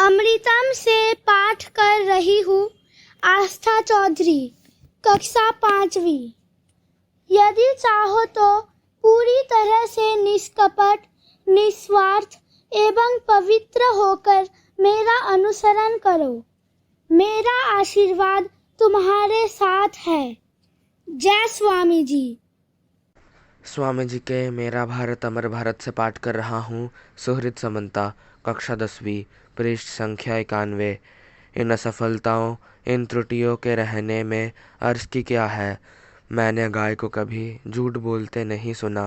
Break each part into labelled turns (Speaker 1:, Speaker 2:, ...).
Speaker 1: अमृतम से पाठ कर रही हूँ। आस्था चौधरी, कक्षा 5वीं। यदि चाहो तो पूरी तरह से निष्कपट, निस्वार्थ एवं पवित्र होकर मेरा अनुसरण करो। मेरा आशीर्वाद तुम्हारे साथ है। जय स्वामी जी।
Speaker 2: स्वामी जी के मेरा भारत अमर भारत से पाठ कर रहा हूँ। सुहृद समंता, कक्षा 10वीं, पृष्ठ संख्या 91। इन असफलताओं, इन त्रुटियों के रहने में अर्ज की क्या है। मैंने गाय को कभी झूठ बोलते नहीं सुना,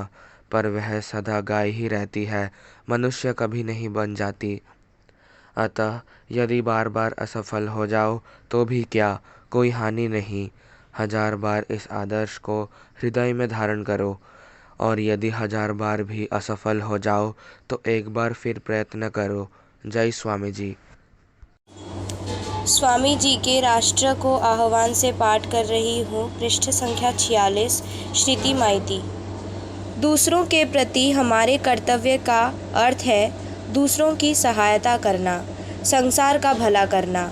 Speaker 2: पर वह सदा गाय ही रहती है, मनुष्य कभी नहीं बन जाती। अतः यदि बार बार असफल हो जाओ तो भी क्या, कोई हानि नहीं। 1000 बार इस आदर्श को हृदय में धारण करो, और यदि 1000 बार भी असफल हो जाओ तो एक बार फिर प्रयत्न करो। जय स्वामी जी।
Speaker 3: स्वामी जी के राष्ट्र को आह्वान से पाठ कर रही हूँ। पृष्ठ संख्या 46। श्रुति माइती। दूसरों के प्रति हमारे कर्तव्य का अर्थ है दूसरों की सहायता करना, संसार का भला करना।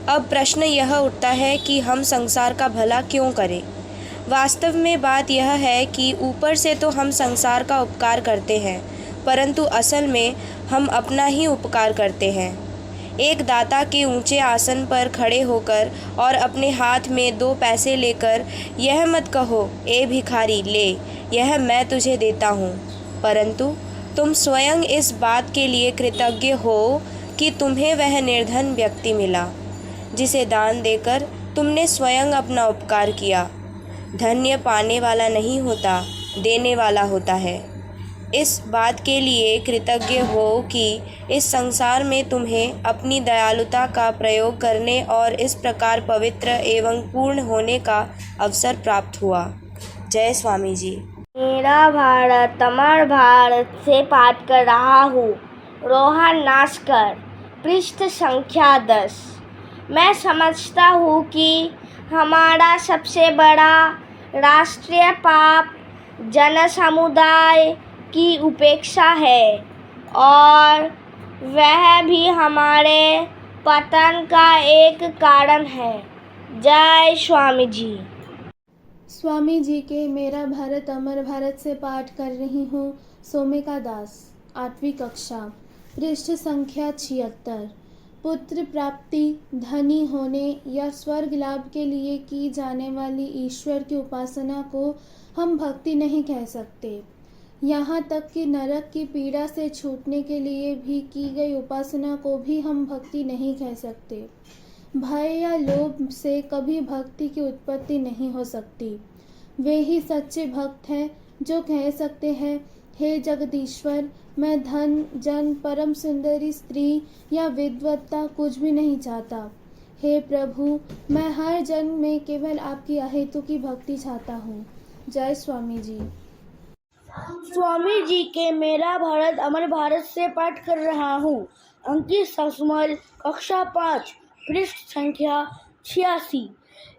Speaker 3: अब प्रश्न यह उठता है कि हम संसार का भला क्यों करें। वास्तव में बात यह है कि ऊपर से तो हम संसार का उपकार करते हैं, परंतु असल में हम अपना ही उपकार करते हैं। एक दाता के ऊंचे आसन पर खड़े होकर और अपने हाथ में 2 पैसे लेकर यह मत कहो, ए भिखारी ले, यह मैं तुझे देता हूँ, परंतु तुम स्वयं इस बात के लिए कृतज्ञ हो कि तुम्हें वह निर्धन व्यक्ति मिला जिसे दान देकर तुमने स्वयं अपना उपकार किया। धन्य पाने वाला नहीं होता, देने वाला होता है। इस बात के लिए कृतज्ञ हो कि इस संसार में तुम्हें अपनी दयालुता का प्रयोग करने और इस प्रकार पवित्र एवं पूर्ण होने का अवसर प्राप्त हुआ। जय स्वामी जी।
Speaker 1: मेरा भारत अमर भारत से पाठ कर रहा हूँ। रोहन नास्कर, पृष्ठ संख्या 10। मैं समझता हूँ कि हमारा सबसे बड़ा राष्ट्रीय पाप जन समुदाय की उपेक्षा है और वह भी हमारे पतन का एक कारण है। जय स्वामी जी।
Speaker 4: स्वामी जी के मेरा भारत अमर भारत से पाठ कर रही हूँ। सोमिका दास, 8वीं कक्षा, पृष्ठ संख्या 76। पुत्र प्राप्ति, धनी होने या स्वर्ग लाभ के लिए की जाने वाली ईश्वर की उपासना को हम भक्ति नहीं कह सकते। यहाँ तक कि नरक की पीड़ा से छूटने के लिए भी की गई उपासना को भी हम भक्ति नहीं कह सकते। भय या लोभ से कभी भक्ति की उत्पत्ति नहीं हो सकती। वे ही सच्चे भक्त हैं जो कह सकते हैं, हे जगदीश्वर, मैं धन, जन, परम सुंदरी स्त्री या विद्वत्ता कुछ भी नहीं चाहता। हे प्रभु, मैं हर जन्म में केवल आपकी अहेतु की भक्ति चाहता हूँ। जय स्वामी जी।
Speaker 1: स्वामी जी के मेरा भारत अमर भारत से पाठ कर रहा हूँ। अंकित ससमल, कक्षा 5, पृष्ठ संख्या 86।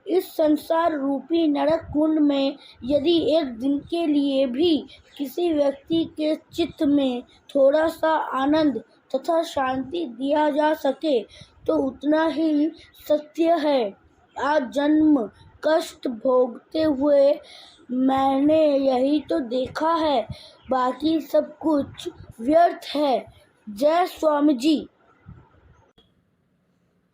Speaker 1: इस संसार रूपी नरक कुंड में यदि एक दिन के लिए भी किसी व्यक्ति के चित्त में थोड़ा सा आनंद तथा शांति दिया जा सके तो उतना ही सत्य है। आज जन्म कष्ट भोगते हुए मैंने यही तो देखा है, बाकी सब कुछ व्यर्थ है। जय स्वामी जी।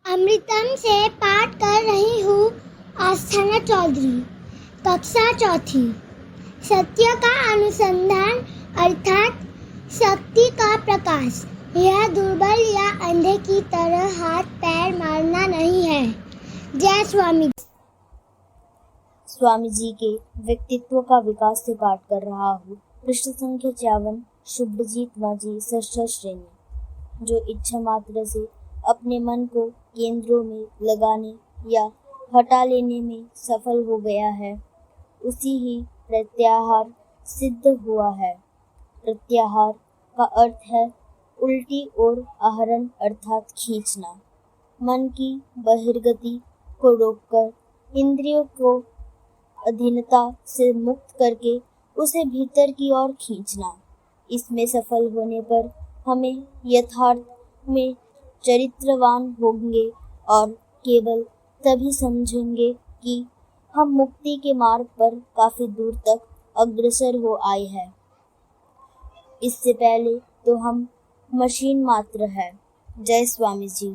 Speaker 5: अमृतम से पाठ कर रही हूँ। आस्था चौधरी, कक्षा 4। सत्य का अनुसंधान अर्थात शक्ति का प्रकाश, यह दुर्बल या अंधे की तरह हाथ पैर मारना नहीं है। जय स्वामी।
Speaker 6: स्वामी जी के व्यक्तित्व का विकास से पाठ कर रहा हूँ। पृष्ठ संख्या 54। शुभजीत माजी, 6ठ श्रेणी। जो इच्छा मात्र से अपने मन को केंद्रों में लगाने या हटा लेने में सफल हो गया है, उसी ही प्रत्याहार सिद्ध हुआ है। प्रत्याहार का अर्थ है उल्टी ओर आहरण अर्थात खींचना। मन की बहिर्गति को रोककर इंद्रियों को अधीनता से मुक्त करके उसे भीतर की ओर खींचना। इसमें सफल होने पर हमें यथार्थ में चरित्रवान होंगे और केवल तभी समझेंगे कि हम मुक्ति के मार्ग पर काफी दूर तक अग्रसर हो आए हैं। इससे पहले तो हम मशीन मात्र है। जय स्वामी जी।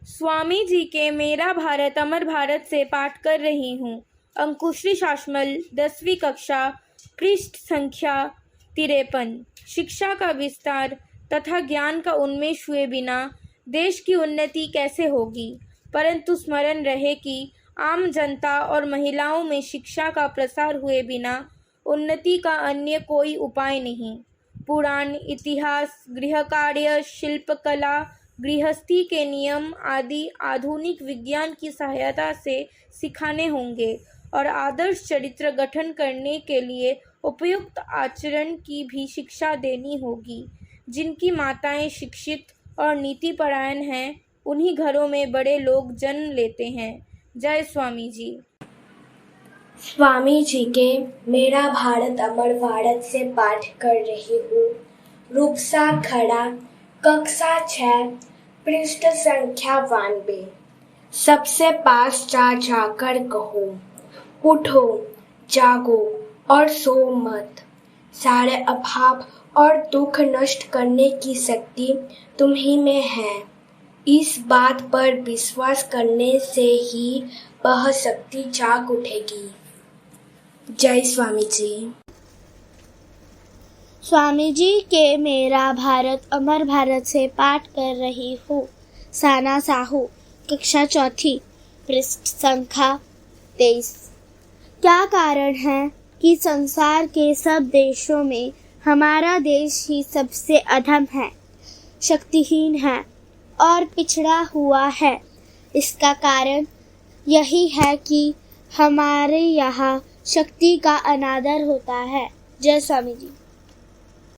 Speaker 7: स्वामी जी के मेरा भारत अमर भारत से पाठ कर रही हूँ। अंकुश्री शासमल 10वीं कक्षा, पृष्ठ संख्या 53। शिक्षा का विस्तार तथा ज्ञान का उन्मेष हुए बिना देश की उन्नति कैसे होगी, परंतु स्मरण रहे कि आम जनता और महिलाओं में शिक्षा का प्रसार हुए बिना उन्नति का अन्य कोई उपाय नहीं। पुराण, इतिहास, गृहकार्य, शिल्पकला, गृहस्थी के नियम आदि आधुनिक विज्ञान की सहायता से सिखाने होंगे और आदर्श चरित्र गठन करने के लिए उपयुक्त आचरण की भी शिक्षा देनी होगी। जिनकी माताएं शिक्षित और नीतिपरायण हैं, उन्हीं घरों में बड़े लोग जन्म लेते हैं। जय स्वामी जी।
Speaker 1: स्वामी जी के मेरा भारत अमर भारत से पाठ कर रही हूँ। रूपसा खड़ा, कक्षा 6, पृष्ठ संख्या 92। सबसे पास जा जाकर कहो, उठो, जागो और सो मत। सारे अभाव और दुख नष्ट करने की शक्ति तुम्ही में है। इस बात पर विश्वास करने से ही वह शक्ति जाग उठेगी। जय स्वामी जी।
Speaker 5: स्वामी जी के मेरा भारत अमर भारत से पाठ कर रही हूँ। साना साहू, कक्षा 4, पृष्ठ संख्या 23। क्या कारण है कि संसार के सब देशों में हमारा देश ही सबसे अधम है, शक्तिहीन है और पिछड़ा हुआ है? इसका कारण यही है कि हमारे यहाँ शक्ति का अनादर होता है। जय स्वामी जी।